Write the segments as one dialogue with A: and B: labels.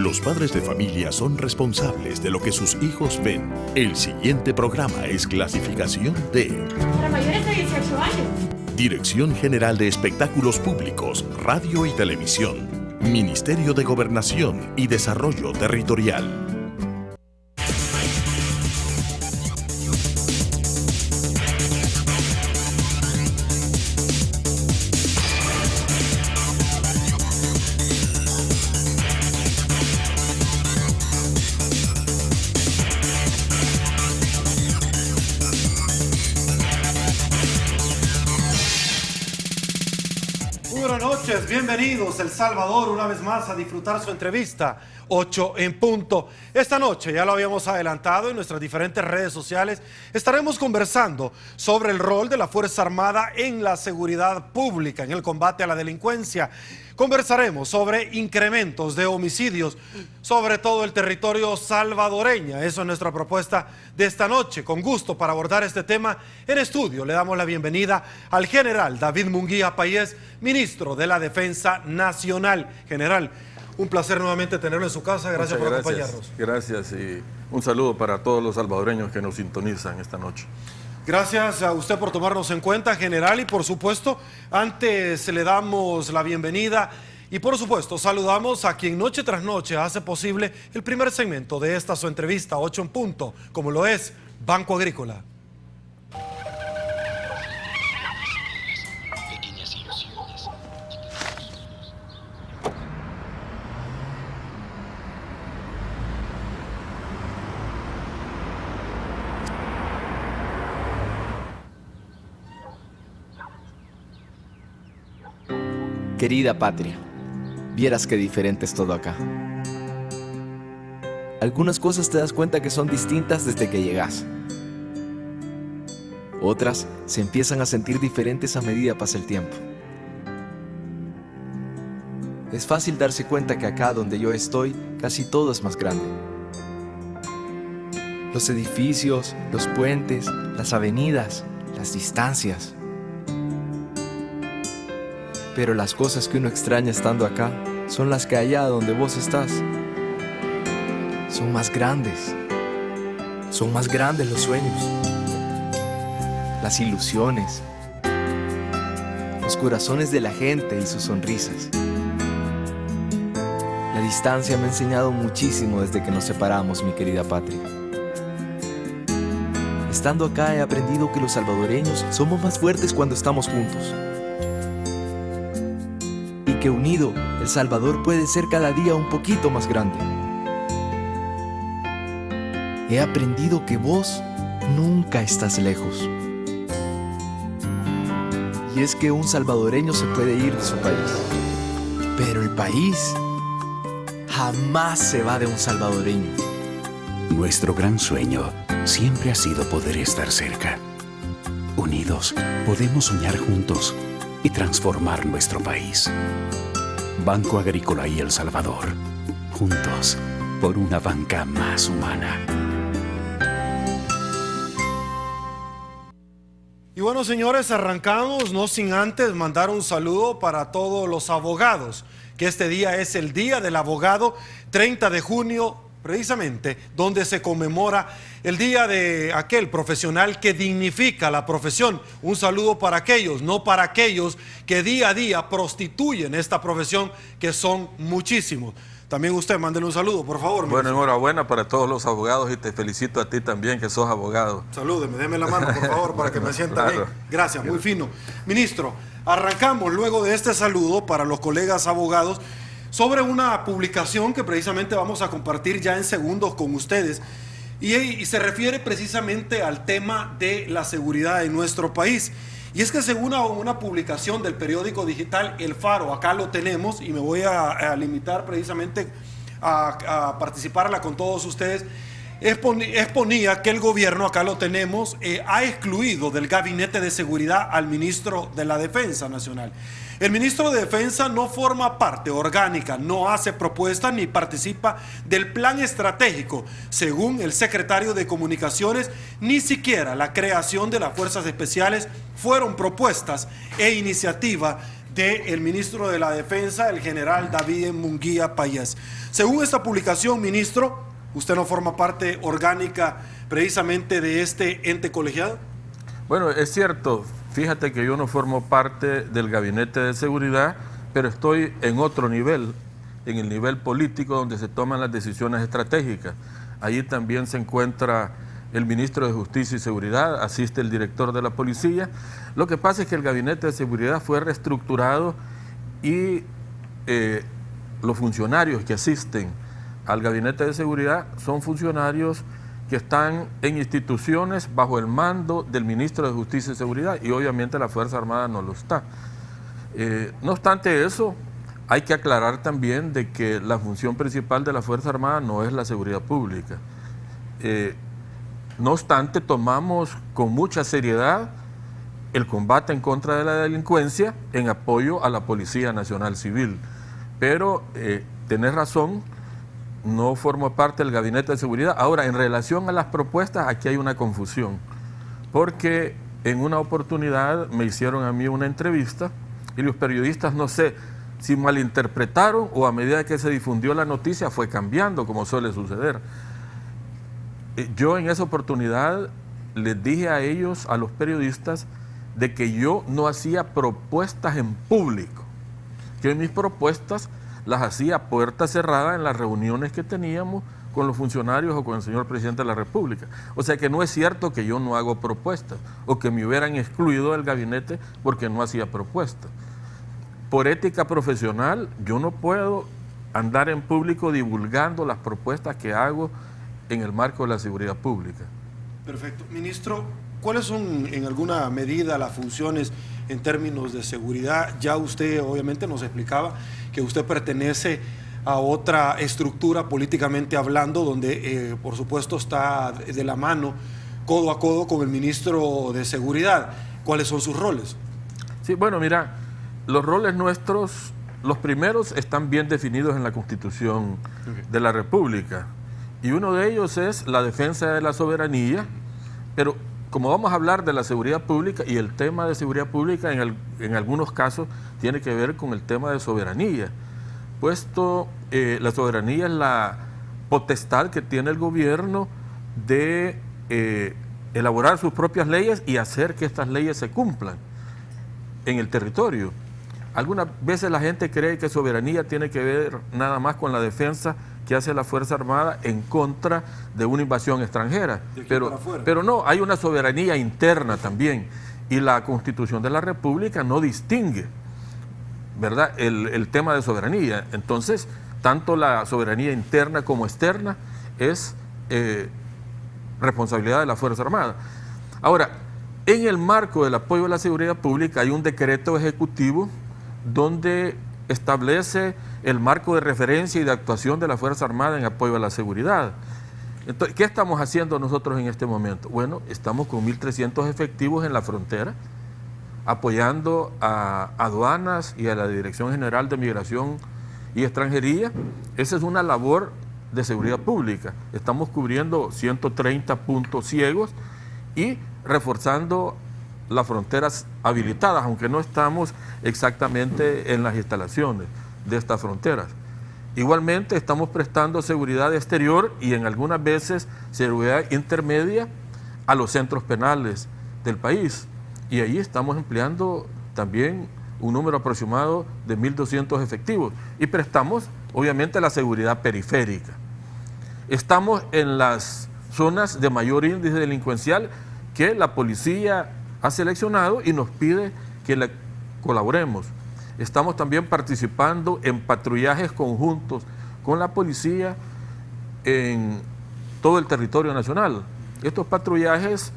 A: Los padres de familia son responsables de lo que sus hijos ven. El siguiente programa es clasificación D.
B: Para mayores de 18 años.
A: Dirección General de Espectáculos Públicos, Radio y Televisión. Ministerio de Gobernación y Desarrollo Territorial.
C: Bienvenidos El Salvador una vez más a disfrutar su entrevista 8 en punto. Esta noche, ya lo habíamos adelantado en nuestras diferentes redes sociales, estaremos conversando sobre el rol de la Fuerza Armada en la seguridad pública, en el combate a la delincuencia. Conversaremos sobre incrementos de homicidios, sobre todo el territorio salvadoreño. Eso es nuestra propuesta de esta noche. Con gusto para abordar este tema en estudio le damos la bienvenida al general David Munguía Payés, ministro de la Defensa Nacional. General, un placer nuevamente tenerlo en su casa. Gracias por acompañarnos.
D: Gracias y un saludo para todos los salvadoreños que nos sintonizan esta noche.
C: Gracias a usted por tomarnos en cuenta, general, y por supuesto, antes le damos la bienvenida y por supuesto saludamos a quien noche tras noche hace posible el primer segmento de esta su entrevista 8 en punto, como lo es Banco Agrícola.
E: Querida patria, vieras qué diferente es todo acá. Algunas cosas te das cuenta que son distintas desde que llegas. Otras se empiezan a sentir diferentes a medida pasa el tiempo. Es fácil darse cuenta que acá donde yo estoy, casi todo es más grande. Los edificios, los puentes, las avenidas, las distancias. Pero las cosas que uno extraña estando acá son las que allá donde vos estás son más grandes. Son más grandes los sueños, las ilusiones, los corazones de la gente y sus sonrisas. La distancia me ha enseñado muchísimo desde que nos separamos, mi querida patria. Estando acá he aprendido que los salvadoreños somos más fuertes cuando estamos juntos. Que unido, El Salvador puede ser cada día un poquito más grande. He aprendido que vos nunca estás lejos. Y es que un salvadoreño se puede ir de su país, pero el país jamás se va de un salvadoreño.
F: Nuestro gran sueño siempre ha sido poder estar cerca. Unidos, podemos soñar juntos y transformar nuestro país. Banco Agrícola y El Salvador, juntos por una banca más humana.
C: Y bueno, señores, arrancamos no sin antes mandar un saludo para todos los abogados, que este día es el Día del Abogado, 30 de junio, precisamente, donde se conmemora el día de aquel profesional que dignifica la profesión. Un saludo para aquellos, no para aquellos que día a día prostituyen esta profesión, que son muchísimos. También usted, mándele un saludo, por favor.
D: Bueno, enhorabuena para todos los abogados y te felicito a ti también, que sos abogado.
C: Salúdeme, déme la mano, por favor, para que me sienta bien. Gracias, muy fino. Ministro, arrancamos luego de este saludo para los colegas abogados sobre una publicación que precisamente vamos a compartir ya en segundos con ustedes y se refiere precisamente al tema de la seguridad en nuestro país. Y es que según una publicación del periódico digital El Faro, acá lo tenemos y me voy a limitar precisamente a participarla con todos ustedes, exponía que el gobierno, acá lo tenemos, ha excluido del Gabinete de Seguridad al ministro de la Defensa Nacional. El ministro de Defensa no forma parte orgánica, no hace propuestas ni participa del plan estratégico. Según el secretario de Comunicaciones, ni siquiera la creación de las Fuerzas Especiales fueron propuestas e iniciativa del ministro de la Defensa, el general David Munguía Payés. Según esta publicación, ministro, ¿usted no forma parte orgánica precisamente de este ente colegiado?
D: Bueno, es cierto. Fíjate que yo no formo parte del Gabinete de Seguridad, pero estoy en otro nivel, en el nivel político donde se toman las decisiones estratégicas. Allí también se encuentra el ministro de Justicia y Seguridad, asiste el director de la policía. Lo que pasa es que el Gabinete de Seguridad fue reestructurado y los funcionarios que asisten al Gabinete de Seguridad son funcionarios que están en instituciones bajo el mando del ministro de Justicia y Seguridad, y obviamente la Fuerza Armada no lo está. No obstante eso, hay que aclarar también de que la función principal de la Fuerza Armada no es la seguridad pública. No obstante, tomamos con mucha seriedad el combate en contra de la delincuencia en apoyo a la Policía Nacional Civil. Pero tenés razón, no formo parte del Gabinete de Seguridad. Ahora, en relación a las propuestas, aquí hay una confusión, porque en una oportunidad me hicieron a mí una entrevista y los periodistas, no sé si malinterpretaron o a medida que se difundió la noticia fue cambiando, como suele suceder. Yo en esa oportunidad les dije a ellos, a los periodistas, de que yo no hacía propuestas en público, que mis propuestas las hacía a puerta cerrada en las reuniones que teníamos con los funcionarios o con el señor presidente de la República. O sea que no es cierto que yo no hago propuestas o que me hubieran excluido del gabinete porque no hacía propuestas. Por ética profesional, yo no puedo andar en público divulgando las propuestas que hago en el marco de la seguridad pública.
C: Perfecto. Ministro, ¿cuáles son en alguna medida las funciones en términos de seguridad? Ya usted obviamente nos explicaba que usted pertenece a otra estructura políticamente hablando, donde por supuesto está de la mano, codo a codo con el ministro de Seguridad. ¿Cuáles son sus roles?
D: Sí, bueno, mira, los roles nuestros, los primeros están bien definidos en la Constitución de la República, y uno de ellos es la defensa de la soberanía, pero como vamos a hablar de la seguridad pública, y el tema de seguridad pública en algunos casos tiene que ver con el tema de soberanía, puesto la soberanía es la potestad que tiene el gobierno de elaborar sus propias leyes y hacer que estas leyes se cumplan en el territorio. Algunas veces la gente cree que soberanía tiene que ver nada más con la defensa que hace la Fuerza Armada en contra de una invasión extranjera. Pero no, hay una soberanía interna también. Y la Constitución de la República no distingue, ¿verdad?, el tema de soberanía. Entonces, tanto la soberanía interna como externa es responsabilidad de la Fuerza Armada. Ahora, en el marco del apoyo a la seguridad pública hay un decreto ejecutivo donde establece el marco de referencia y de actuación de la Fuerza Armada en apoyo a la seguridad. Entonces, ¿qué estamos haciendo nosotros en este momento? Bueno, estamos con 1.300 efectivos en la frontera, apoyando a aduanas y a la Dirección General de Migración y Extranjería. Esa es una labor de seguridad pública. Estamos cubriendo 130 puntos ciegos y reforzando las fronteras habilitadas, aunque no estamos exactamente en las instalaciones de estas fronteras. Igualmente estamos prestando seguridad exterior y en algunas veces seguridad intermedia a los centros penales del país. Y ahí estamos empleando también un número aproximado de 1.200 efectivos. Y prestamos, obviamente, la seguridad periférica. Estamos en las zonas de mayor índice delincuencial que la policía ha seleccionado y nos pide que le colaboremos. Estamos también participando en patrullajes conjuntos con la policía en todo el territorio nacional. Estos patrullajes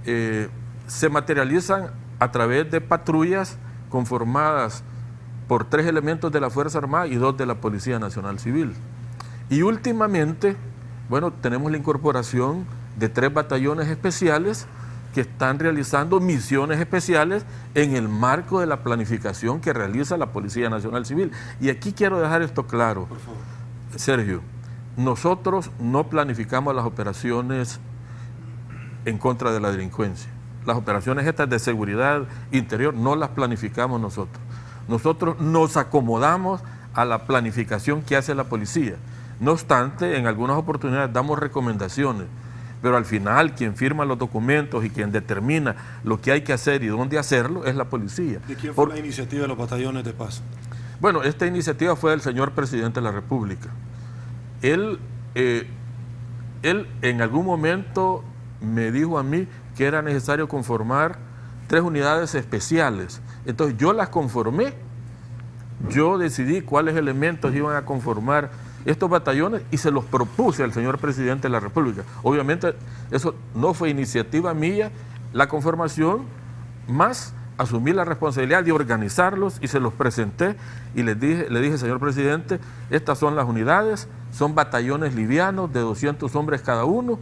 D: se materializan a través de patrullas conformadas por 3 elementos de la Fuerza Armada y 2 de la Policía Nacional Civil. Y últimamente, bueno, tenemos la incorporación de 3 batallones especiales que están realizando misiones especiales en el marco de la planificación que realiza la Policía Nacional Civil. Y aquí quiero dejar esto claro, por favor. Sergio, nosotros no planificamos las operaciones en contra de la delincuencia. Las operaciones estas de seguridad interior no las planificamos nosotros. nosotros nos acomodamos a la planificación que hace la policía. No obstante, en algunas oportunidades damos recomendaciones, pero al final quien firma los documentos y quien determina lo que hay que hacer y dónde hacerlo es la policía.
C: ¿De quién fue la iniciativa de los batallones de paz?
D: Bueno, esta iniciativa fue del señor presidente de la República. Él en algún momento me dijo a mí que era necesario conformar 3 unidades especiales. Entonces yo las conformé, yo decidí cuáles elementos iban a conformar estos batallones y se los propuse al señor presidente de la República. Obviamente eso no fue iniciativa mía, la conformación, más asumí la responsabilidad de organizarlos y se los presenté y le dije, señor presidente, estas son las unidades, son batallones livianos de 200 hombres cada uno,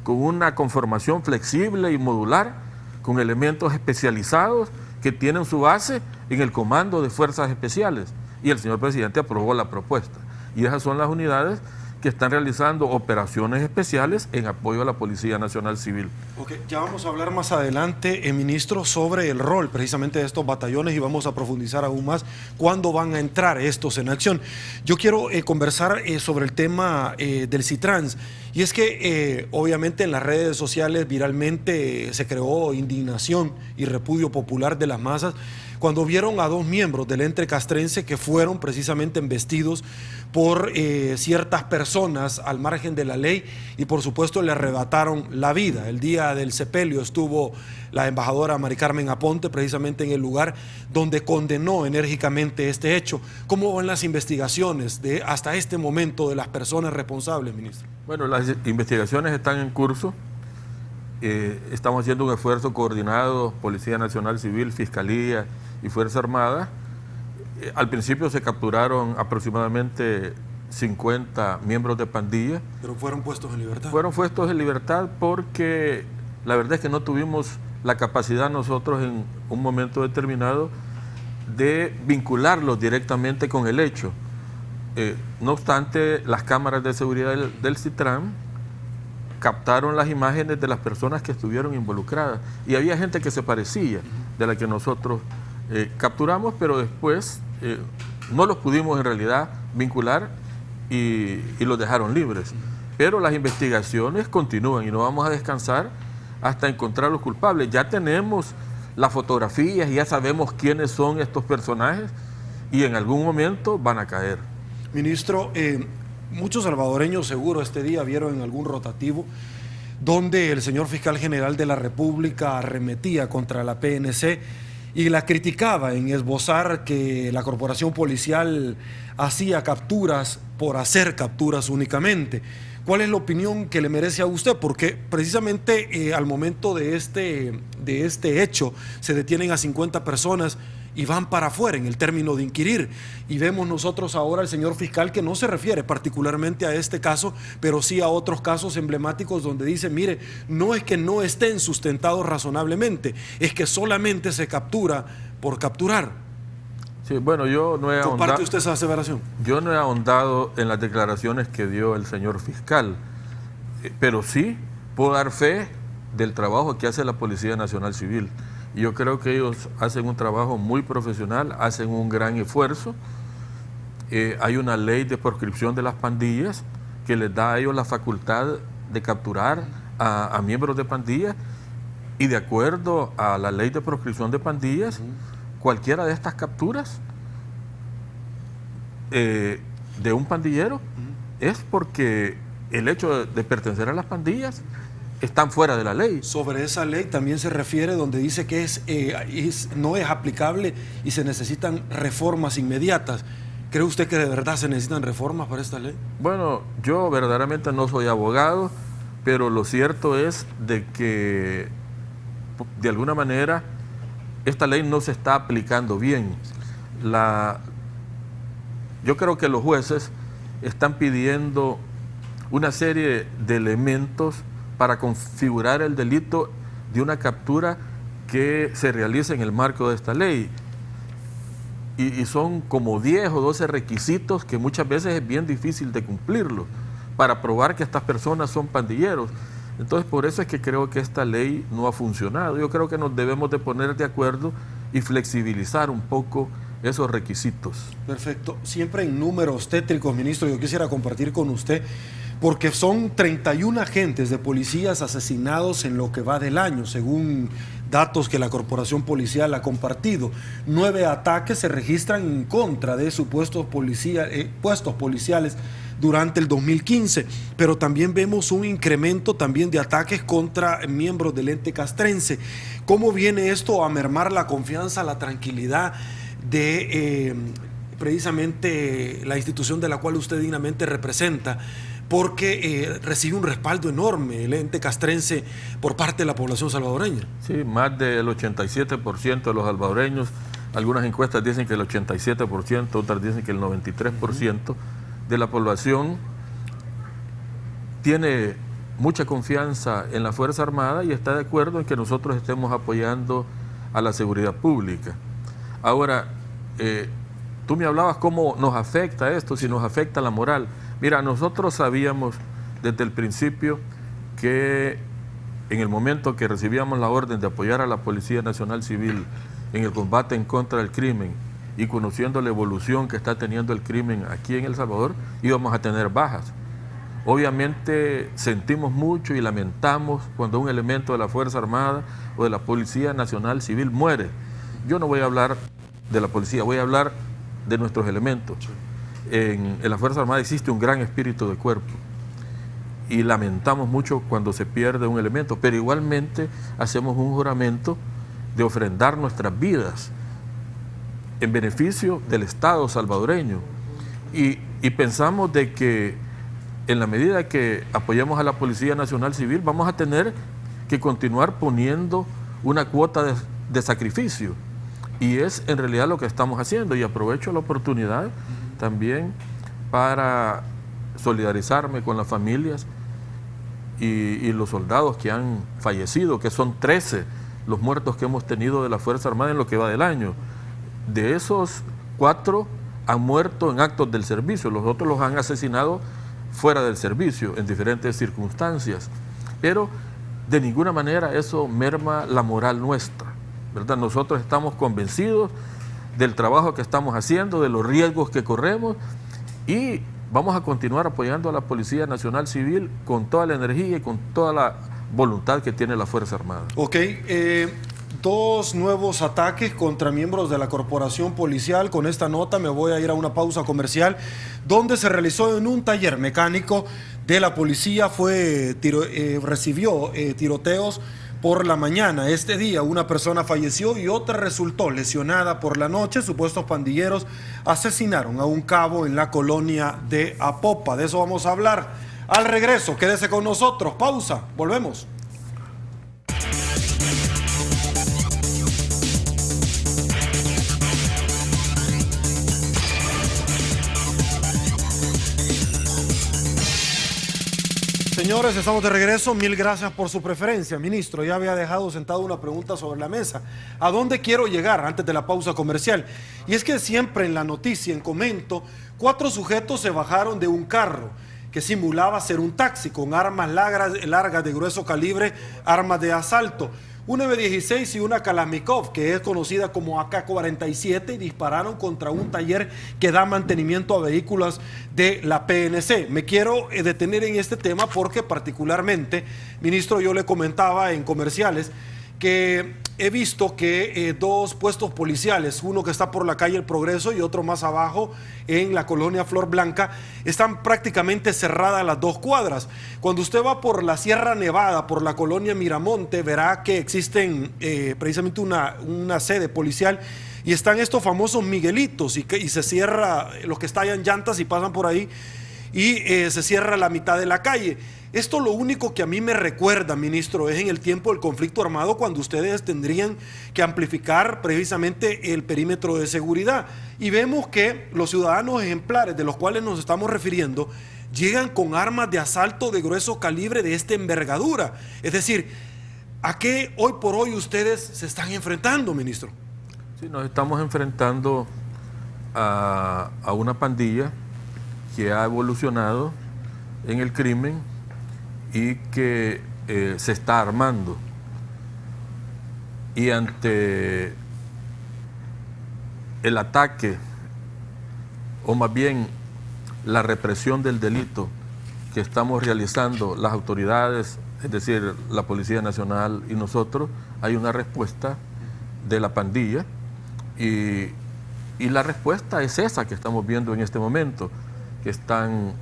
D: con una conformación flexible y modular, con elementos especializados que tienen su base en el Comando de Fuerzas Especiales. Y el señor presidente aprobó la propuesta. Y esas son las unidades que están realizando operaciones especiales en apoyo a la Policía Nacional Civil.
C: Ok, ya vamos a hablar más adelante, ministro, sobre el rol precisamente de estos batallones y vamos a profundizar aún más cuándo van a entrar estos en acción. Yo quiero conversar sobre el tema del CITRANS, y es que obviamente en las redes sociales viralmente se creó indignación y repudio popular de las masas cuando vieron a 2 miembros del ente castrense que fueron precisamente embestidos por ciertas personas al margen de la ley y por supuesto le arrebataron la vida. El día del sepelio estuvo la embajadora Mari Carmen Aponte precisamente en el lugar donde condenó enérgicamente este hecho. ¿Cómo van las investigaciones hasta este momento de las personas responsables, ministro?
D: Bueno, las investigaciones están en curso. Estamos haciendo un esfuerzo coordinado, Policía Nacional Civil, Fiscalía y Fuerza Armada. Al principio se capturaron aproximadamente 50 miembros de pandilla.
C: ¿Pero fueron puestos en libertad?
D: Fueron puestos en libertad porque la verdad es que no tuvimos la capacidad nosotros en un momento determinado de vincularlos directamente con el hecho. No obstante, las cámaras de seguridad del CITRAN captaron las imágenes de las personas que estuvieron involucradas y había gente que se parecía de la que nosotros capturamos, pero después no los pudimos en realidad vincular y los dejaron libres. Pero las investigaciones continúan y no vamos a descansar hasta encontrar a los culpables. Ya tenemos las fotografías y ya sabemos quiénes son estos personajes y en algún momento van a caer.
C: Ministro, muchos salvadoreños seguro este día vieron en algún rotativo donde el señor fiscal general de la República arremetía contra la PNC y la criticaba en esbozar que la corporación policial hacía capturas por hacer capturas únicamente. ¿Cuál es la opinión que le merece a usted? Porque precisamente al momento de este hecho se detienen a 50 personas y van para afuera en el término de inquirir. Y vemos nosotros ahora al señor fiscal que no se refiere particularmente a este caso, pero sí a otros casos emblemáticos donde dice, mire, no es que no estén sustentados razonablemente, es que solamente se captura por capturar.
D: Sí, bueno, yo no he ahondado.
C: ¿Comparte usted esa aseveración?
D: Yo no he ahondado en las declaraciones que dio el señor fiscal, pero sí puedo dar fe del trabajo que hace la Policía Nacional Civil. Yo creo que ellos hacen un trabajo muy profesional, hacen un gran esfuerzo. Hay una ley de proscripción de las pandillas que les da a ellos la facultad de capturar a miembros de pandillas y de acuerdo a la ley de proscripción de pandillas, cualquiera de estas capturas de un pandillero es porque el hecho de pertenecer a las pandillas están fuera de la ley.
C: Sobre esa ley también se refiere donde dice que no es aplicable y se necesitan reformas inmediatas. ¿Cree usted que de verdad se necesitan reformas para esta ley?
D: Bueno, yo verdaderamente no soy abogado, pero lo cierto es de que de alguna manera esta ley no se está aplicando bien. Yo creo que los jueces están pidiendo una serie de elementos para configurar el delito de una captura que se realiza en el marco de esta ley. Y son como 10 o 12 requisitos que muchas veces es bien difícil de cumplirlos para probar que estas personas son pandilleros. Entonces, por eso es que creo que esta ley no ha funcionado. Yo creo que nos debemos de poner de acuerdo y flexibilizar un poco esos requisitos.
C: Perfecto. Siempre en números tétricos, ministro, yo quisiera compartir con usted, porque son 31 agentes de policías asesinados en lo que va del año, según datos que la corporación policial ha compartido. 9 ataques se registran en contra de supuestos puestos policiales durante el 2015, pero también vemos un incremento también de ataques contra miembros del ente castrense. ¿Cómo viene esto a mermar la confianza, la tranquilidad de precisamente la institución de la cual usted dignamente representa? Porque recibe un respaldo enorme el ente castrense por parte de la población salvadoreña.
D: Sí, más del 87% de los salvadoreños, algunas encuestas dicen que el 87%, otras dicen que el 93% de la población tiene mucha confianza en la Fuerza Armada y está de acuerdo en que nosotros estemos apoyando a la seguridad pública. Ahora, tú me hablabas cómo nos afecta esto, si nos afecta la moral. Mira, nosotros sabíamos desde el principio que en el momento que recibíamos la orden de apoyar a la Policía Nacional Civil en el combate en contra del crimen y conociendo la evolución que está teniendo el crimen aquí en El Salvador, íbamos a tener bajas. Obviamente sentimos mucho y lamentamos cuando un elemento de la Fuerza Armada o de la Policía Nacional Civil muere. Yo no voy a hablar de la policía, voy a hablar de nuestros elementos. En la Fuerza Armada existe un gran espíritu de cuerpo y lamentamos mucho cuando se pierde un elemento, pero igualmente hacemos un juramento de ofrendar nuestras vidas en beneficio del Estado salvadoreño y pensamos de que en la medida que apoyemos a la Policía Nacional Civil vamos a tener que continuar poniendo una cuota de sacrificio y es en realidad lo que estamos haciendo y aprovecho la oportunidad también para solidarizarme con las familias y los soldados que han fallecido, que son 13 los muertos que hemos tenido de la Fuerza Armada en lo que va del año. De esos 4 han muerto en actos del servicio, los otros los han asesinado fuera del servicio, en diferentes circunstancias. Pero de ninguna manera eso merma la moral nuestra, ¿verdad? Nosotros estamos convencidos del trabajo que estamos haciendo, de los riesgos que corremos y vamos a continuar apoyando a la Policía Nacional Civil con toda la energía y con toda la voluntad que tiene la Fuerza Armada.
C: Ok, 2 nuevos ataques contra miembros de la corporación policial. Con esta nota me voy a ir a una pausa comercial donde se realizó en un taller mecánico de la policía, recibió tiroteos por la mañana. Este día una persona falleció y otra resultó lesionada por la noche. Supuestos pandilleros asesinaron a un cabo en la colonia de Apopa. De eso vamos a hablar al regreso. Quédese con nosotros. Pausa. Volvemos. Señores, estamos de regreso. Mil gracias por su preferencia, ministro. Ya había dejado sentado una pregunta sobre la mesa. ¿A dónde quiero llegar antes de la pausa comercial? Y es que siempre en la noticia, en comento, 4 sujetos se bajaron de un carro que simulaba ser un taxi con armas largas de grueso calibre, armas de asalto. Una M16 y una Kalashnikov, que es conocida como AK-47, y dispararon contra un taller que da mantenimiento a vehículos de la PNC. Me quiero detener en este tema porque particularmente, ministro, yo le comentaba en comerciales que he visto que 2 puestos policiales, uno que está por la calle El Progreso y otro más abajo en la colonia Flor Blanca, están prácticamente cerradas las 2 cuadras. Cuando usted va por la Sierra Nevada, por la colonia Miramonte, verá que existen precisamente una sede policial y están estos famosos Miguelitos y se cierra, los que estallan llantas y pasan por ahí y se cierra la mitad de la calle. Esto lo único que a mí me recuerda, ministro, es en el tiempo del conflicto armado cuando ustedes tendrían que amplificar precisamente el perímetro de seguridad. Y vemos que los ciudadanos ejemplares de los cuales nos estamos refiriendo llegan con armas de asalto de grueso calibre de esta envergadura. Es decir, ¿a qué hoy por hoy ustedes se están enfrentando, ministro?
D: Sí, nos estamos enfrentando a una pandilla que ha evolucionado en el crimen y que se está armando. Y ante el ataque, o más bien la represión del delito que estamos realizando las autoridades, es decir, la Policía Nacional y nosotros, hay una respuesta de la pandilla y la respuesta es esa que estamos viendo en este momento, que están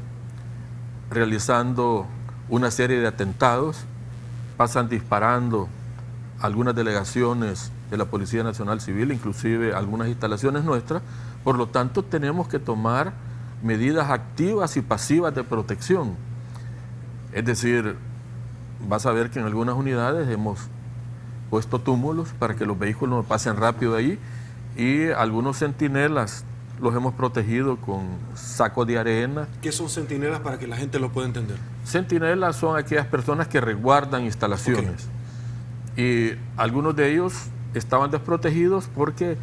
D: realizando una serie de atentados, pasan disparando algunas delegaciones de la Policía Nacional Civil, inclusive algunas instalaciones nuestras. Por lo tanto, tenemos que tomar medidas activas y pasivas de protección. Es decir, vas a ver que en algunas unidades hemos puesto túmulos para que los vehículos no pasen rápido ahí, y algunos centinelas los hemos protegido con sacos de arena.
C: ¿Qué son centinelas para que la gente lo pueda entender?
D: Centinelas son aquellas personas que resguardan instalaciones. Y algunos de ellos estaban desprotegidos porque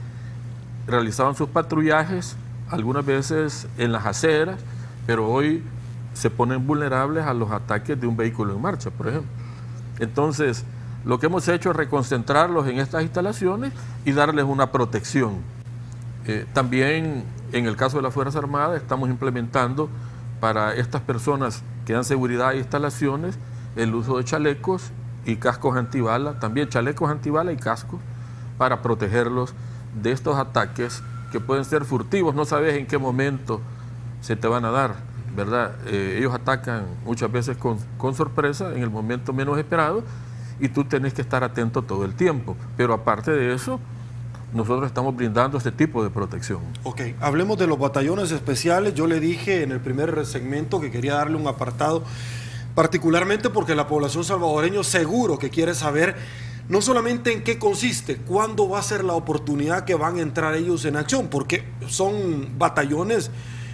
D: realizaban sus patrullajes algunas veces en las aceras, pero hoy se ponen vulnerables a los ataques de un vehículo en marcha, por ejemplo. Entonces, lo que hemos hecho es reconcentrarlos en estas instalaciones y darles una protección. También, en el caso de las Fuerzas Armadas, estamos implementando para estas personas que dan seguridad a instalaciones el uso de chalecos y cascos antibala, también chalecos antibala y cascos para protegerlos de estos ataques que pueden ser furtivos, no sabes en qué momento se te van a dar, ¿verdad? Ellos atacan muchas veces con sorpresa, en el momento menos esperado, y tú tenés que estar atento todo el tiempo. Pero aparte de eso, nosotros estamos brindando este tipo de protección.
C: Ok, hablemos de los batallones especiales. Yo le dije en el primer segmento que quería darle un apartado, particularmente porque la población salvadoreña seguro que quiere saber no solamente en qué consiste, cuándo va a ser la oportunidad que van a entrar ellos en acción, porque son batallones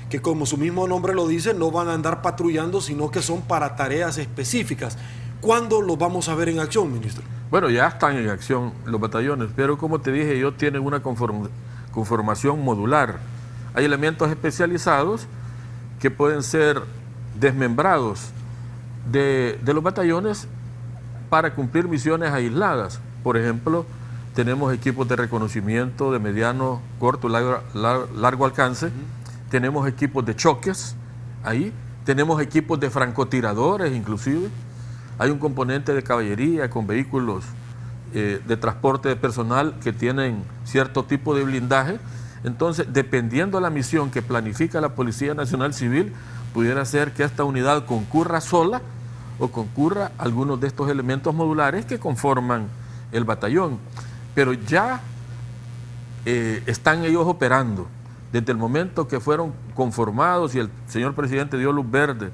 C: que, como su mismo nombre lo dice, no van a andar patrullando, sino que son para tareas específicas. ¿Cuándo los vamos a ver en acción, ministro?
D: Bueno, ya están en acción los batallones, pero como te dije, ellos tienen una conformación modular. Hay elementos especializados que pueden ser desmembrados de los batallones para cumplir misiones aisladas. Por ejemplo, tenemos equipos de reconocimiento de mediano, corto, largo alcance, tenemos equipos de choques ahí, tenemos equipos de francotiradores inclusive, hay un componente de caballería con vehículos de transporte de personal que tienen cierto tipo de blindaje. Entonces, dependiendo de la misión que planifica la Policía Nacional Civil, pudiera ser que esta unidad concurra sola o concurra algunos de estos elementos modulares que conforman el batallón. Pero ya están ellos operando. Desde el momento que fueron conformados y el señor presidente dio luz verde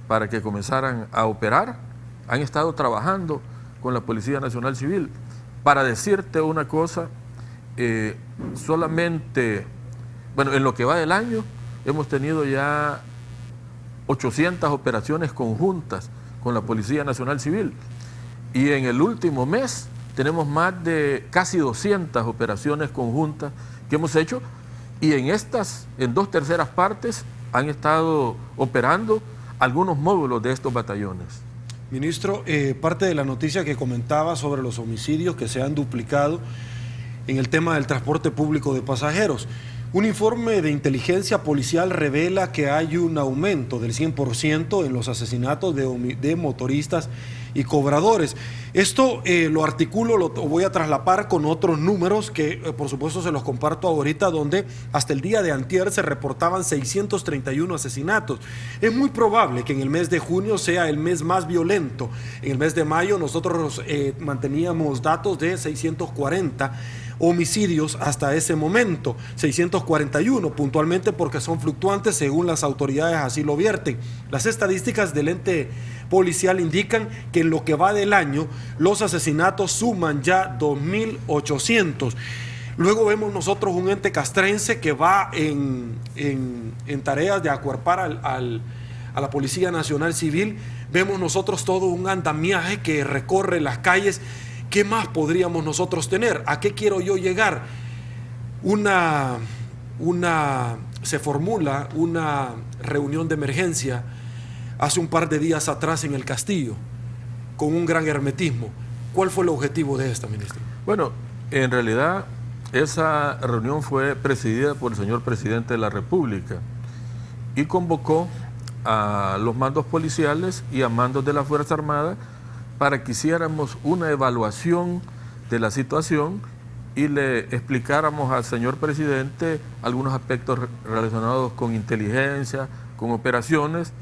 D: para que comenzaran a operar, han estado trabajando con la Policía Nacional Civil. Para decirte una cosa, solamente, bueno, en lo que va del año, hemos tenido ya 800 operaciones conjuntas con la Policía Nacional Civil. Y en el último mes tenemos más de casi 200 operaciones conjuntas que hemos hecho, y en estas, en 2/3 partes, han estado operando algunos módulos de estos batallones.
C: Ministro, parte de la noticia que comentaba sobre los homicidios que se han duplicado en el tema del transporte público de pasajeros. Un informe de inteligencia policial revela que hay un aumento del 100% en los asesinatos de motoristas y cobradores. Esto lo articulo, lo voy a traslapar con otros números que por supuesto se los comparto ahorita, donde hasta el día de antier se reportaban 631 asesinatos. Es muy probable que en el mes de junio sea el mes más violento. En el mes de mayo nosotros manteníamos datos de 640 homicidios hasta ese momento, 641 puntualmente porque son fluctuantes según las autoridades así lo vierten. Las estadísticas del ente policial indican que en lo que va del año los asesinatos suman ya 2.800. Luego vemos nosotros un ente castrense que va en tareas de acuerpar a la Policía Nacional Civil. Vemos nosotros todo un andamiaje que recorre las calles. ¿Qué más podríamos nosotros tener? ¿A qué quiero yo llegar? Se formula una reunión de emergencia hace un par de días atrás en el Castillo, con un gran hermetismo. ¿Cuál fue el objetivo de esta, ministro?
D: Bueno, en realidad esa reunión fue presidida por el señor presidente de la República y convocó a los mandos policiales y a mandos de la Fuerza Armada para que hiciéramos una evaluación de la situación y le explicáramos al señor presidente algunos aspectos relacionados con inteligencia, con operaciones,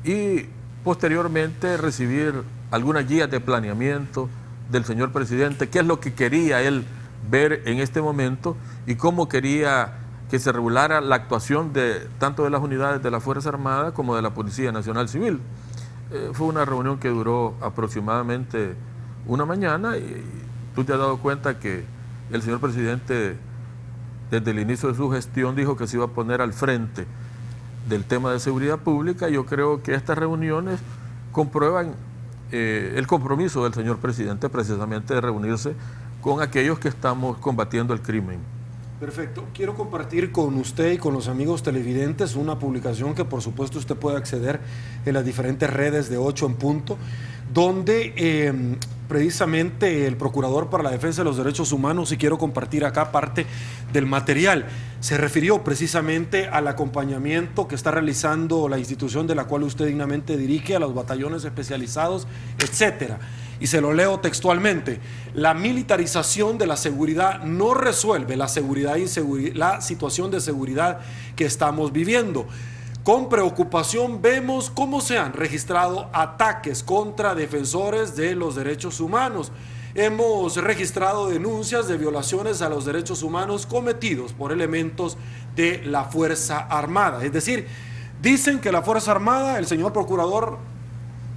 D: y posteriormente recibir algunas guías de planeamiento del señor presidente, qué es lo que quería él ver en este momento y cómo quería que se regulara la actuación de tanto de las unidades de la Fuerza Armada como de la Policía Nacional Civil. Fue una reunión que duró aproximadamente una mañana y tú te has dado cuenta que el señor presidente desde el inicio de su gestión dijo que se iba a poner al frente del tema de seguridad pública. Yo creo que estas reuniones comprueban el compromiso del señor presidente precisamente de reunirse con aquellos que estamos combatiendo el crimen.
C: Perfecto. Quiero compartir con usted y con los amigos televidentes una publicación que por supuesto usted puede acceder en las diferentes redes de 8 en punto, donde precisamente el Procurador para la Defensa de los Derechos Humanos, y quiero compartir acá parte del material, se refirió precisamente al acompañamiento que está realizando la institución de la cual usted dignamente dirige, a los batallones especializados, etcétera. Y se lo leo textualmente: la militarización de la seguridad no resuelve la situación de seguridad que estamos viviendo. Con preocupación vemos cómo se han registrado ataques contra defensores de los derechos humanos. Hemos registrado denuncias de violaciones a los derechos humanos cometidos por elementos de la Fuerza Armada. Es decir, dicen que la Fuerza Armada, el señor Procurador,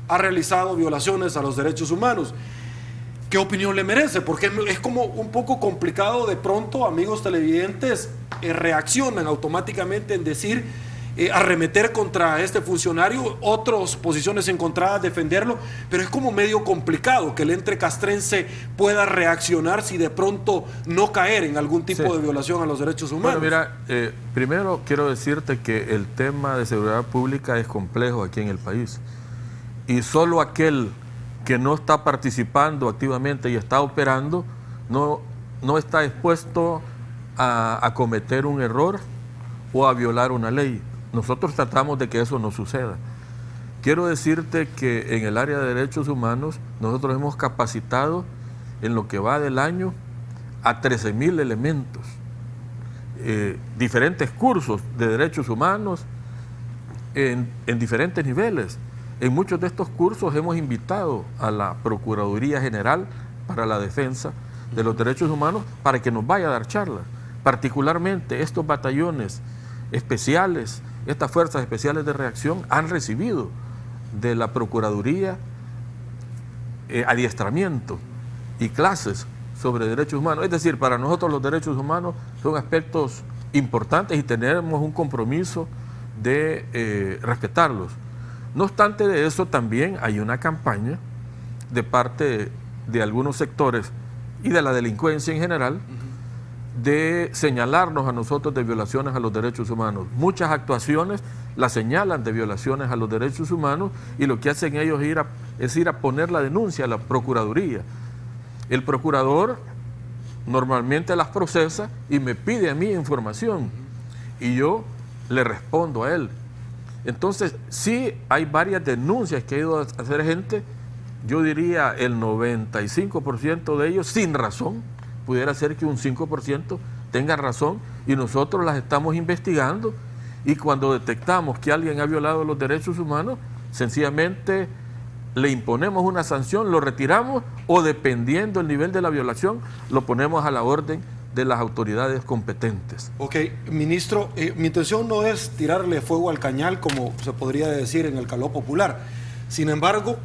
C: ha realizado violaciones a los derechos humanos. ¿Qué opinión le merece? Porque es como un poco complicado de pronto, amigos televidentes, reaccionan automáticamente en decir, arremeter contra este funcionario, otras posiciones encontradas, defenderlo, pero es como medio complicado que el ente castrense pueda reaccionar si de pronto no caer en algún tipo de violación a los derechos humanos.
D: Bueno, mira, primero quiero decirte que el tema de seguridad pública es complejo aquí en el país. Y solo aquel que no está participando activamente y está operando no está expuesto a cometer un error o a violar una ley. Nosotros tratamos de que eso no suceda. Quiero decirte que en el área de derechos humanos nosotros hemos capacitado en lo que va del año a 13,000 elementos, diferentes cursos de derechos humanos en diferentes niveles. En muchos de estos cursos hemos invitado a la Procuraduría General para la Defensa de los Derechos Humanos para que nos vaya a dar charlas. Particularmente estos batallones especiales, estas fuerzas especiales de reacción han recibido de la Procuraduría adiestramiento y clases sobre derechos humanos. Es decir, para nosotros los derechos humanos son aspectos importantes y tenemos un compromiso de respetarlos. No obstante de eso, también hay una campaña de parte de algunos sectores y de la delincuencia en general de señalarnos a nosotros de violaciones a los derechos humanos. Muchas actuaciones las señalan de violaciones a los derechos humanos y lo que hacen ellos es ir a poner la denuncia a la Procuraduría. El procurador normalmente las procesa y me pide a mí información y yo le respondo a él. Entonces, sí hay varias denuncias que ha ido a hacer gente, yo diría el 95% de ellos sin razón, pudiera ser que un 5% tengan razón y nosotros las estamos investigando y cuando detectamos que alguien ha violado los derechos humanos, sencillamente le imponemos una sanción, lo retiramos o dependiendo del nivel de la violación, lo ponemos a la orden de las autoridades competentes.
C: Ok, ministro, mi intención no es tirarle fuego al cañal, como se podría decir en el caló popular. Sin embargo,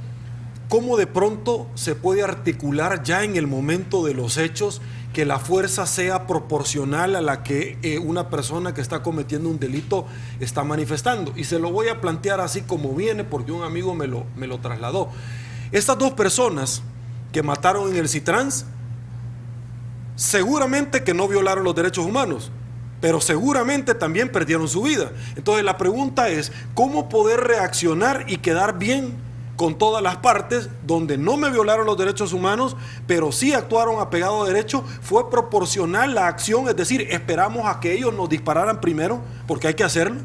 C: ¿cómo de pronto se puede articular ya en el momento de los hechos que la fuerza sea proporcional a la que una persona que está cometiendo un delito está manifestando? Y se lo voy a plantear así como viene, porque un amigo me lo trasladó. Estas dos personas que mataron en el Citrans, seguramente que no violaron los derechos humanos, pero seguramente también perdieron su vida. Entonces la pregunta es, ¿cómo poder reaccionar y quedar bien con todas las partes, donde no me violaron los derechos humanos, pero sí actuaron apegado a derecho, fue proporcional la acción, es decir, esperamos a que ellos nos dispararan primero, porque hay que hacerlo.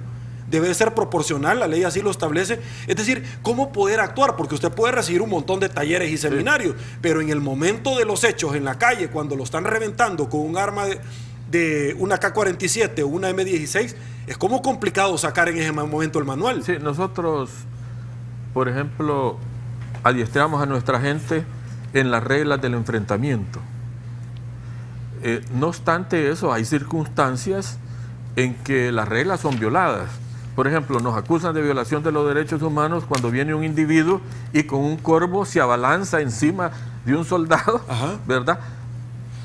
C: Debe ser proporcional, la ley así lo establece. Es decir, ¿cómo poder actuar? Porque usted puede recibir un montón de talleres y seminarios, pero en el momento de los hechos, en la calle, cuando lo están reventando con un arma de una K-47 o una M16, es como complicado sacar en ese momento el manual.
D: Sí, nosotros, por ejemplo, adiestramos a nuestra gente en las reglas del enfrentamiento. No obstante eso, hay circunstancias en que las reglas son violadas. Por ejemplo, nos acusan de violación de los derechos humanos cuando viene un individuo y con un corvo se abalanza encima de un soldado,
C: Ajá.
D: ¿verdad?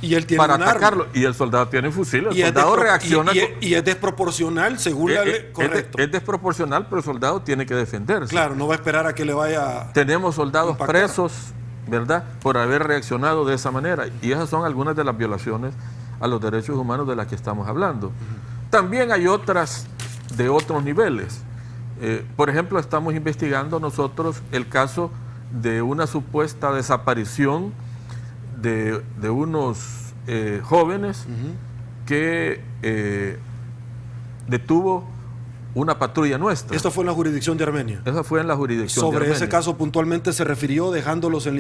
C: Y él tiene
D: para
C: un arma.
D: atacarlo. Y el soldado tiene fusil, el
C: Y
D: soldado reacciona.
C: y es desproporcional según la ley. Correcto.
D: Es desproporcional, pero el soldado tiene que defenderse.
C: Claro, no va a esperar a que le vaya.
D: Tenemos soldados
C: impactar.
D: presos, ¿verdad?, por haber reaccionado de esa manera. Y esas son algunas de las violaciones a los derechos humanos de las que estamos hablando. También hay otras de otros niveles. Por ejemplo, estamos investigando nosotros el caso de una supuesta desaparición de unos jóvenes que detuvo una patrulla nuestra.
C: Esto fue en la jurisdicción de Armenia.
D: Esa fue en la jurisdicción de
C: Sobre
D: Armenia.
C: ese caso puntualmente se refirió, dejándolos en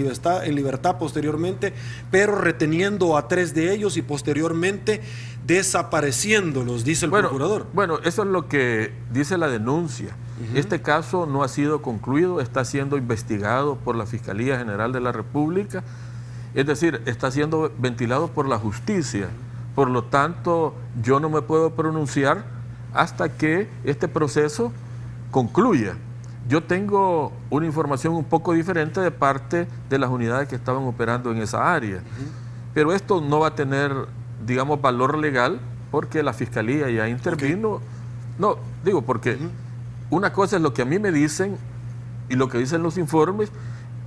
C: libertad posteriormente, pero reteniendo a 3 de ellos y posteriormente desapareciéndolos, dice el procurador.
D: Bueno, eso es lo que dice la denuncia. Este caso no ha sido concluido, está siendo investigado por la Fiscalía General de la República, es decir, está siendo ventilado por la justicia. Por lo tanto, yo no me puedo pronunciar hasta que este proceso concluya. Yo tengo una información un poco diferente de parte de las unidades que estaban operando en esa área, pero esto no va a tener, digamos, valor legal porque la Fiscalía ya intervino. No, digo, porque una cosa es lo que a mí me dicen y lo que dicen los informes,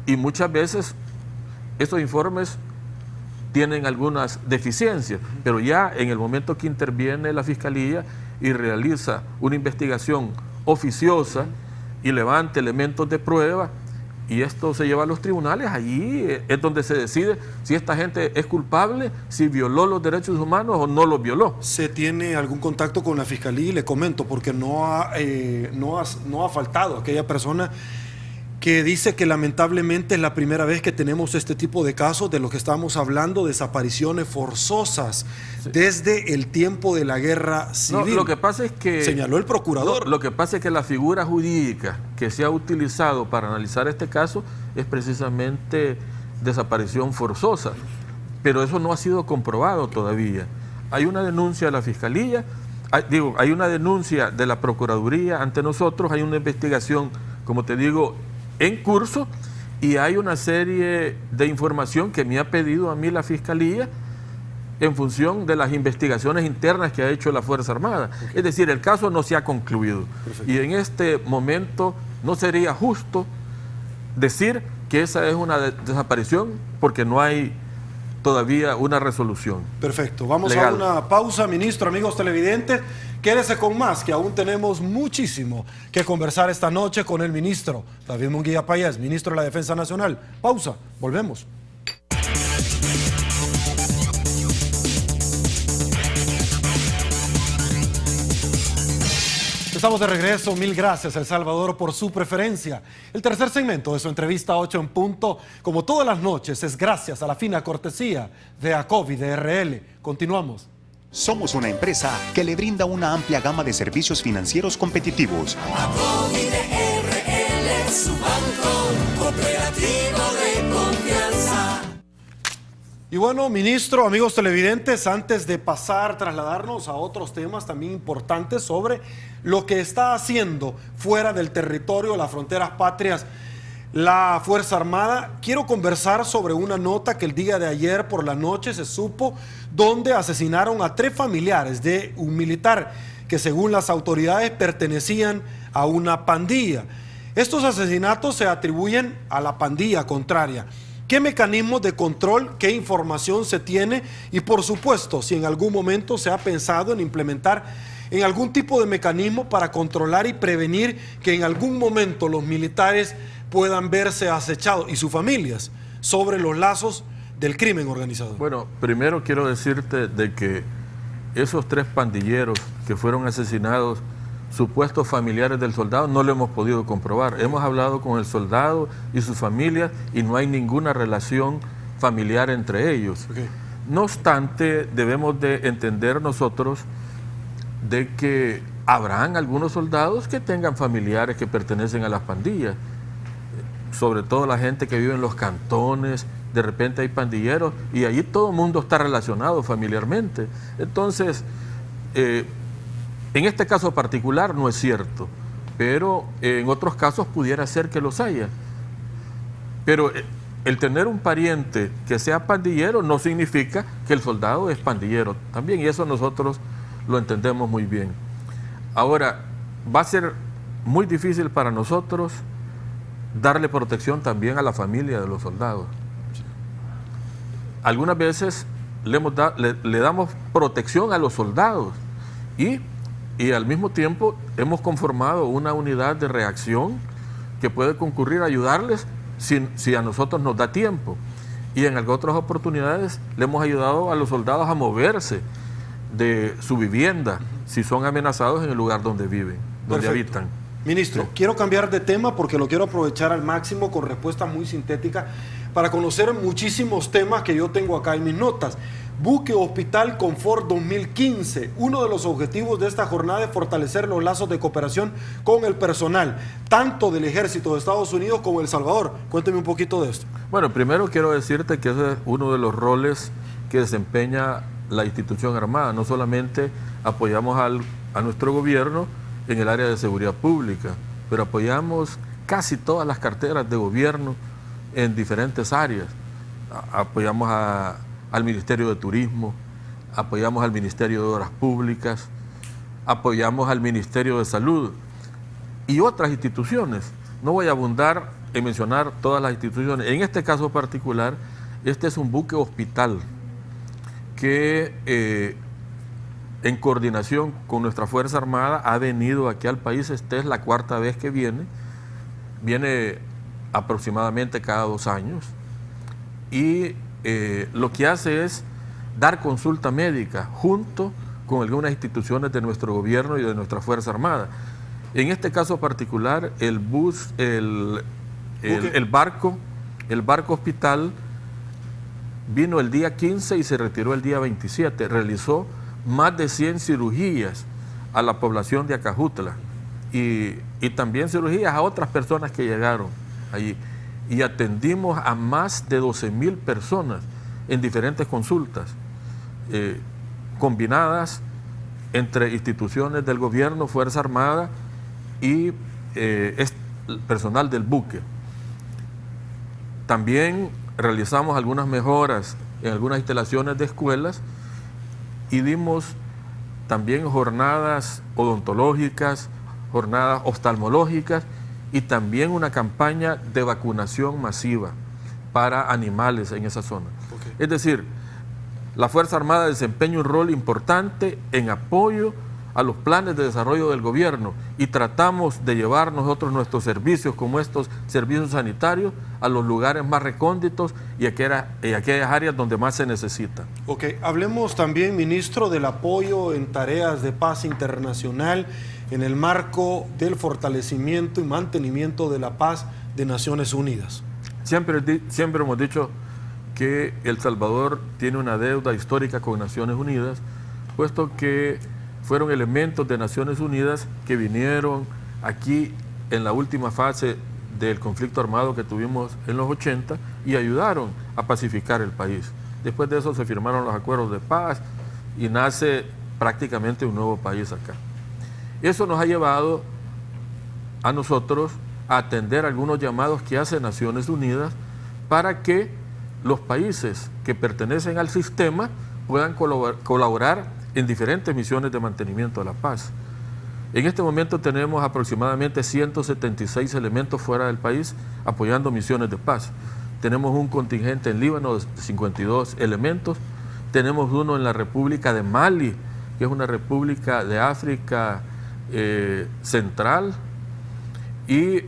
D: y muchas veces estos informes tienen algunas deficiencias, pero ya en el momento que interviene la Fiscalía y realiza una investigación oficiosa y levanta elementos de prueba y esto se lleva a los tribunales, allí es donde se decide si esta gente es culpable, si violó los derechos humanos o no los violó.
C: ¿Se tiene algún contacto con la Fiscalía? Y le comento, porque no ha faltado aquella persona que dice que lamentablemente es la primera vez que tenemos este tipo de casos de los que estamos hablando, desapariciones forzosas desde el tiempo de la guerra civil.
D: No, lo que pasa es que
C: señaló el procurador.
D: Lo que pasa es que la figura jurídica que se ha utilizado para analizar este caso es precisamente desaparición forzosa, pero eso no ha sido comprobado todavía. Hay una denuncia de la Fiscalía, hay una denuncia de la Procuraduría ante nosotros, hay una investigación, como te digo, en curso, y hay una serie de información que me ha pedido a mí la Fiscalía en función de las investigaciones internas que ha hecho la Fuerza Armada. Es decir, el caso no se ha concluido. Perfecto. Y en este momento no sería justo decir que esa es una desaparición porque no hay todavía una resolución.
C: Perfecto. Vamos
D: legal.
C: a una pausa, ministro, amigos televidentes. Quédese con más, que aún tenemos muchísimo que conversar esta noche con el ministro David Munguía Payés, ministro de la Defensa Nacional. Pausa, volvemos. Estamos de regreso, mil gracias El Salvador por su preferencia. El tercer segmento de su entrevista 8 en punto, como todas las noches, es gracias a la fina cortesía de ACOBI de RL. Continuamos.
G: Somos una empresa que le brinda una amplia gama de servicios financieros competitivos.
H: ACOBI de RL, su banco cooperativo de confianza.
C: Y bueno, ministro, amigos televidentes, antes de trasladarnos a otros temas también importantes sobre lo que está haciendo fuera del territorio, las fronteras patrias, la Fuerza Armada, quiero conversar sobre una nota que el día de ayer por la noche se supo, donde asesinaron a 3 familiares de un militar que según las autoridades pertenecían a una pandilla. Estos asesinatos se atribuyen a la pandilla contraria. ¿Qué mecanismos de control, qué información se tiene? Y por supuesto, si en algún momento se ha pensado en implementar en algún tipo de mecanismo para controlar y prevenir que en algún momento los militares puedan verse acechados y sus familias sobre los lazos del crimen organizado?
D: Bueno, primero quiero decirte de que esos 3 pandilleros que fueron asesinados, supuestos familiares del soldado, no lo hemos podido comprobar. Hemos hablado con el soldado y sus familias y no hay ninguna relación familiar entre ellos.
C: Okay.
D: No obstante, debemos de entender nosotros de que habrán algunos soldados que tengan familiares que pertenecen a las pandillas, sobre todo la gente que vive en los cantones. De repente hay pandilleros y allí todo el mundo está relacionado familiarmente. Entonces, en este caso particular no es cierto, pero en otros casos pudiera ser que los haya. Pero el tener un pariente que sea pandillero no significa que el soldado es pandillero también, y eso nosotros lo entendemos muy bien. Ahora, va a ser muy difícil para nosotros darle protección también a la familia de los soldados. Algunas veces le damos protección a los soldados y al mismo tiempo hemos conformado una unidad de reacción que puede concurrir a ayudarles si a nosotros nos da tiempo. Y en otras oportunidades le hemos ayudado a los soldados a moverse de su vivienda si son amenazados en el lugar donde viven, donde
C: Perfecto.
D: habitan.
C: Ministro, quiero cambiar de tema porque lo quiero aprovechar al máximo con respuesta muy sintética para conocer muchísimos temas que yo tengo acá en mis notas. Buque Hospital Confort 2015. Uno de los objetivos de esta jornada es fortalecer los lazos de cooperación con el personal, tanto del Ejército de Estados Unidos como El Salvador. Cuénteme un poquito de esto.
D: Bueno, primero quiero decirte que ese es uno de los roles que desempeña la institución armada. No solamente apoyamos a nuestro gobierno en el área de seguridad pública, pero apoyamos casi todas las carteras de gobierno en diferentes áreas. Apoyamos al Ministerio de Turismo, apoyamos al Ministerio de Obras Públicas, apoyamos al Ministerio de Salud y otras instituciones. No voy a abundar en mencionar todas las instituciones. En este caso particular, este es un buque hospital que en coordinación con nuestra Fuerza Armada ha venido aquí al país. Esta es la 4ª vez que viene aproximadamente cada 2 años y lo que hace es dar consulta médica junto con algunas instituciones de nuestro gobierno y de nuestra Fuerza Armada. En este caso particular, el barco hospital vino el día 15 y se retiró el día 27. Realizó más de 100 cirugías a la población de Acajutla y también cirugías a otras personas que llegaron allí. Y atendimos a más de 12,000 personas en diferentes consultas, combinadas entre instituciones del gobierno, Fuerza Armada y personal del buque. También realizamos algunas mejoras en algunas instalaciones de escuelas y dimos también jornadas odontológicas, jornadas oftalmológicas y también una campaña de vacunación masiva para animales en esa zona. Okay. Es decir, la Fuerza Armada desempeña un rol importante en apoyo a los planes de desarrollo del gobierno y tratamos de llevar nosotros nuestros servicios como estos servicios sanitarios a los lugares más recónditos y aquellas áreas donde más se necesita.
C: Ok, hablemos también, ministro, del apoyo en tareas de paz internacional en el marco del fortalecimiento y mantenimiento de la paz de Naciones Unidas.
D: Siempre hemos dicho que El Salvador tiene una deuda histórica con Naciones Unidas, puesto que fueron elementos de Naciones Unidas que vinieron aquí en la última fase del conflicto armado que tuvimos en los 80 y ayudaron a pacificar el país. Después de eso se firmaron los acuerdos de paz y nace prácticamente un nuevo país acá. Eso nos ha llevado a nosotros a atender algunos llamados que hace Naciones Unidas para que los países que pertenecen al sistema puedan colaborar en diferentes misiones de mantenimiento de la paz. En este momento tenemos aproximadamente 176 elementos fuera del país apoyando misiones de paz. Tenemos un contingente en Líbano de 52 elementos, tenemos uno en la República de Mali, que es una república de África Central, Y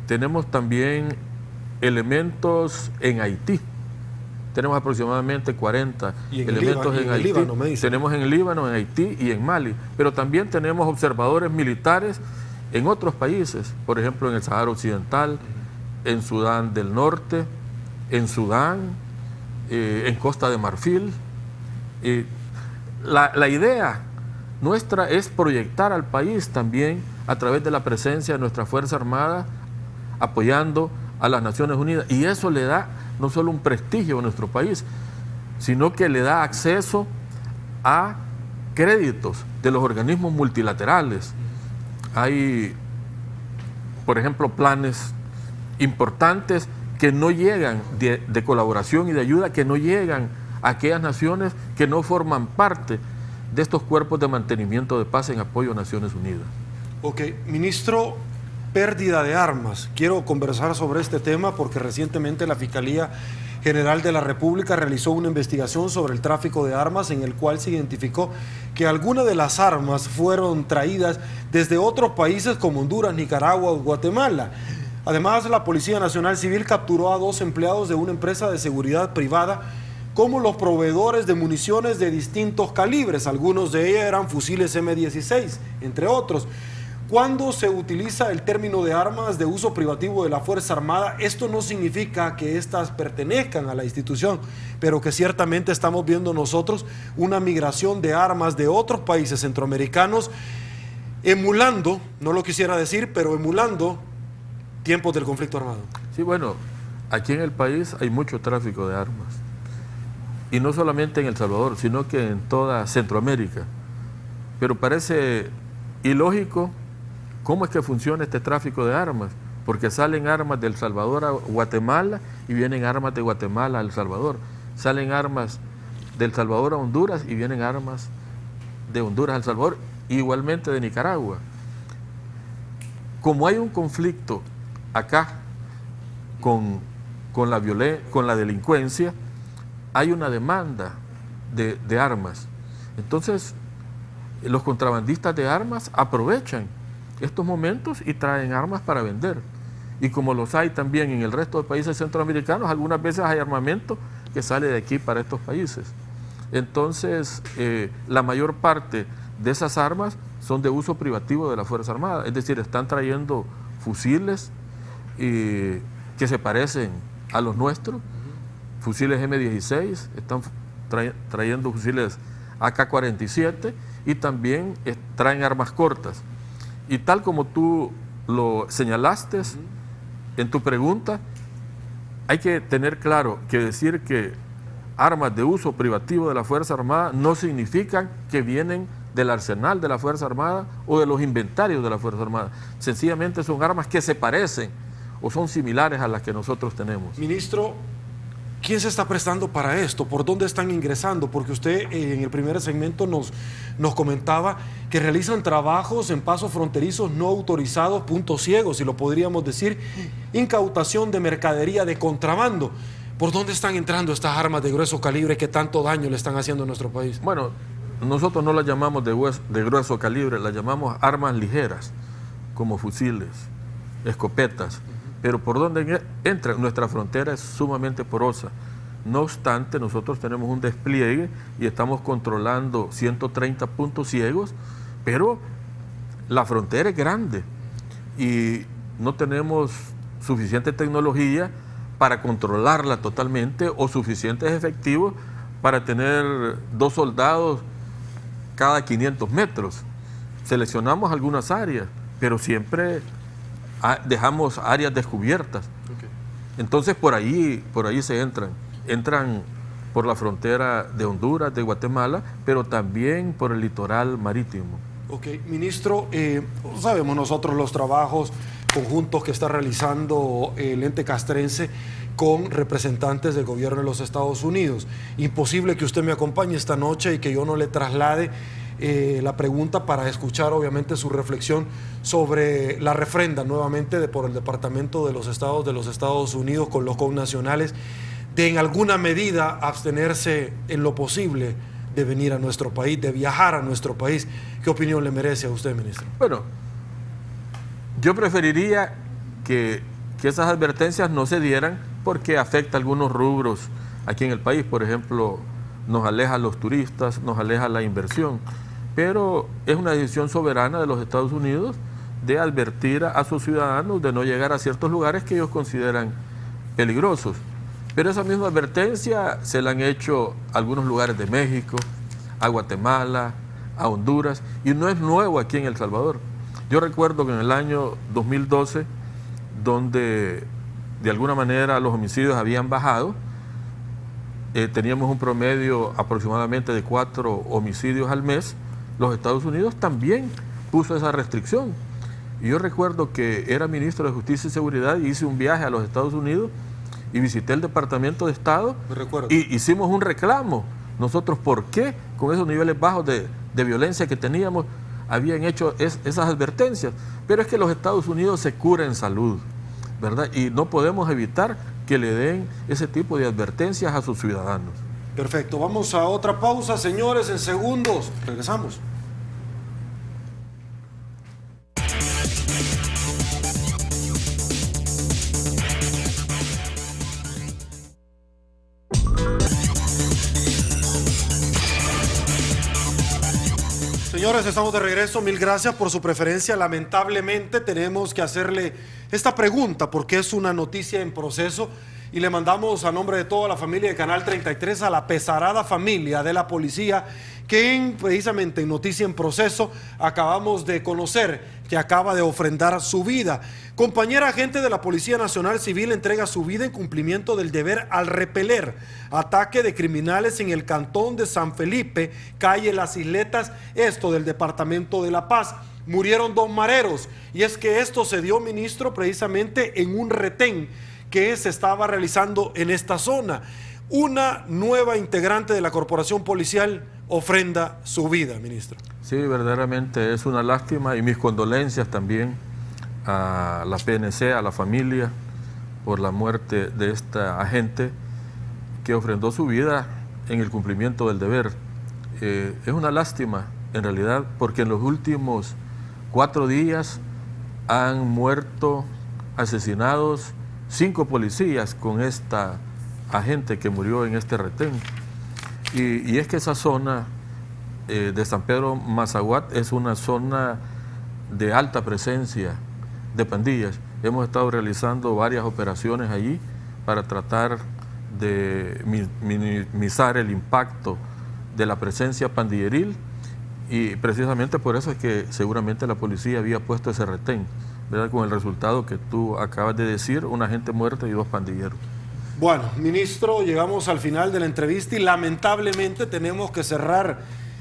D: tenemos también elementos en Haití. Tenemos aproximadamente 40 elementos en Haití.
C: Líbano, me dice.
D: Tenemos en el Líbano, en Haití y en Mali. Pero también tenemos observadores militares en otros países, por ejemplo en el Sahara Occidental, en Sudán del Norte, en Sudán, en Costa de Marfil. La idea nuestra es proyectar al país también a través de la presencia de nuestra Fuerza Armada apoyando a las Naciones Unidas, y eso le da no solo un prestigio a nuestro país, sino que le da acceso a créditos de los organismos multilaterales. Hay, por ejemplo, planes importantes que no llegan de colaboración y de ayuda, que no llegan a aquellas naciones que no forman parte de estos cuerpos de mantenimiento de paz en apoyo a Naciones Unidas.
C: Ok, ministro, pérdida de armas. Quiero conversar sobre este tema porque recientemente la Fiscalía General de la República realizó una investigación sobre el tráfico de armas en el cual se identificó que algunas de las armas fueron traídas desde otros países como Honduras, Nicaragua o Guatemala. Además, la Policía Nacional Civil capturó a 2 empleados de una empresa de seguridad privada como los proveedores de municiones de distintos calibres. Algunos de ellas eran fusiles M16, entre otros. Cuando se utiliza el término de armas de uso privativo de la Fuerza Armada, esto no significa que éstas pertenezcan a la institución, pero que ciertamente estamos viendo nosotros una migración de armas de otros países centroamericanos, emulando, no lo quisiera decir, pero emulando tiempos del conflicto armado.
D: Sí, bueno, aquí en el país hay mucho tráfico de armas. Y no solamente en El Salvador, sino que en toda Centroamérica. Pero parece ilógico cómo es que funciona este tráfico de armas, porque salen armas de El Salvador a Guatemala y vienen armas de Guatemala a El Salvador. Salen armas de El Salvador a Honduras y vienen armas de Honduras a El Salvador, igualmente de Nicaragua. Como hay un conflicto acá con la delincuencia, hay una demanda de armas. Entonces, los contrabandistas de armas aprovechan estos momentos y traen armas para vender. Y como los hay también en el resto de países centroamericanos, algunas veces hay armamento que sale de aquí para estos países. Entonces, la mayor parte de esas armas son de uso privativo de la Fuerza Armada. Es decir, están trayendo fusiles que se parecen a los nuestros, fusiles M16, están trayendo fusiles AK-47 y también traen armas cortas. Y tal como tú lo señalaste en tu pregunta, hay que tener claro que decir que armas de uso privativo de la Fuerza Armada no significan que vienen del arsenal de la Fuerza Armada o de los inventarios de la Fuerza Armada. Sencillamente son armas que se parecen o son similares a las que nosotros tenemos.
C: Ministro, ¿quién se está prestando para esto? ¿Por dónde están ingresando? Porque usted en el primer segmento nos comentaba que realizan trabajos en pasos fronterizos no autorizados, puntos ciegos, si lo podríamos decir, incautación de mercadería de contrabando. ¿Por dónde están entrando estas armas de grueso calibre que tanto daño le están haciendo a nuestro país?
D: Bueno, nosotros no las llamamos de grueso calibre, las llamamos armas ligeras, como fusiles, escopetas. Pero por donde entra, nuestra frontera es sumamente porosa. No obstante, nosotros tenemos un despliegue y estamos controlando 130 puntos ciegos, pero la frontera es grande y no tenemos suficiente tecnología para controlarla totalmente o suficientes efectivos para tener 2 soldados cada 500 metros. Seleccionamos algunas áreas, pero siempre dejamos áreas descubiertas. Okay. Entonces por ahí se entran por la frontera de Honduras, de Guatemala, pero también por el litoral marítimo.
C: Ok, ministro, sabemos nosotros los trabajos conjuntos que está realizando el ente castrense con representantes del gobierno de los Estados Unidos. Imposible que usted me acompañe esta noche y que yo no le traslade la pregunta para escuchar obviamente su reflexión sobre la refrenda nuevamente por el Departamento de los Estados Unidos con los connacionales de en alguna medida abstenerse en lo posible de venir a nuestro país, de viajar a nuestro país. ¿Qué opinión le merece a usted, ministro?
D: Bueno, Yo preferiría que esas advertencias no se dieran porque afecta a algunos rubros aquí en el país. Por ejemplo, nos aleja a los turistas, nos aleja la inversión. Pero es una decisión soberana de los Estados Unidos de advertir a sus ciudadanos de no llegar a ciertos lugares que ellos consideran peligrosos. Pero esa misma advertencia se la han hecho a algunos lugares de México, a Guatemala, a Honduras, y no es nuevo aquí en El Salvador. Yo recuerdo que en el año 2012, donde de alguna manera los homicidios habían bajado, teníamos un promedio aproximadamente de 4 homicidios al mes, los Estados Unidos también puso esa restricción. Y yo recuerdo que era ministro de Justicia y Seguridad y hice un viaje a los Estados Unidos y visité el Departamento de Estado y hicimos un reclamo. Nosotros, ¿por qué con esos niveles bajos de violencia que teníamos habían hecho esas advertencias? Pero es que los Estados Unidos se cura en salud, ¿verdad? Y no podemos evitar que le den ese tipo de advertencias a sus ciudadanos.
C: Perfecto, vamos a otra pausa, señores, en segundos. Regresamos. Señores, estamos de regreso. Mil gracias por su preferencia. Lamentablemente tenemos que hacerle esta pregunta porque es una noticia en proceso y le mandamos a nombre de toda la familia de Canal 33 a la pesarada familia de la policía que precisamente en Noticia en Proceso acabamos de conocer que acaba de ofrendar su vida. Compañera agente de la Policía Nacional Civil entrega su vida en cumplimiento del deber al repeler ataque de criminales en el cantón de San Felipe, calle Las Isletas, esto del departamento de La Paz. Murieron 2 mareros y es que esto se dio, ministro, precisamente en un retén que se estaba realizando en esta zona. Una nueva integrante de la corporación policial ofrenda su vida, ministro.
D: Sí, verdaderamente es una lástima y mis condolencias también a la PNC, a la familia, por la muerte de esta agente que ofrendó su vida en el cumplimiento del deber. Es una lástima, en realidad, porque en los últimos 4 días han muerto asesinados 5 policías con esta agente que murió en este retén. Y es que esa zona de San Pedro Mazaguat es una zona de alta presencia de pandillas. Hemos estado realizando varias operaciones allí para tratar de minimizar el impacto de la presencia pandilleril y precisamente por eso es que seguramente la policía había puesto ese retén, ¿verdad? Con el resultado que tú acabas de decir, una agente muerta y 2 pandilleros.
C: Bueno, ministro, llegamos al final de la entrevista y lamentablemente tenemos que cerrar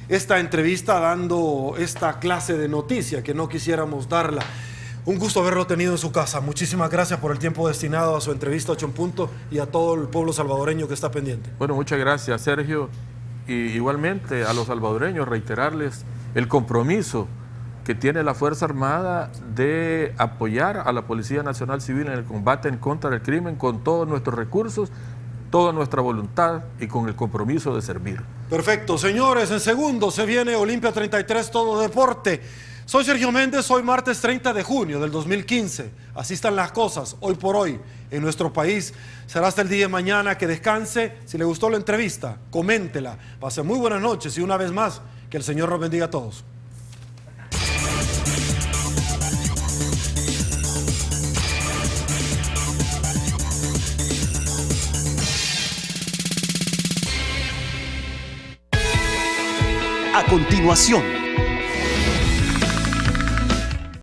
C: esta entrevista dando esta clase de noticia que no quisiéramos darla. Un gusto haberlo tenido en su casa. Muchísimas gracias por el tiempo destinado a su entrevista 8 en punto y a todo el pueblo salvadoreño que está pendiente.
D: Bueno, muchas gracias, Sergio. Y igualmente a los salvadoreños reiterarles el compromiso que tiene la Fuerza Armada de apoyar a la Policía Nacional Civil en el combate en contra del crimen con todos nuestros recursos, toda nuestra voluntad y con el compromiso de servir.
C: Perfecto, señores, en segundos se viene Olimpia 33 Todo Deporte. Soy Sergio Méndez, hoy martes 30 de junio del 2015. Así están las cosas hoy por hoy en nuestro país. Será hasta el día de mañana, que descanse. Si le gustó la entrevista, coméntela. Pase muy buenas noches y una vez más, que el Señor los bendiga a todos.
G: A continuación,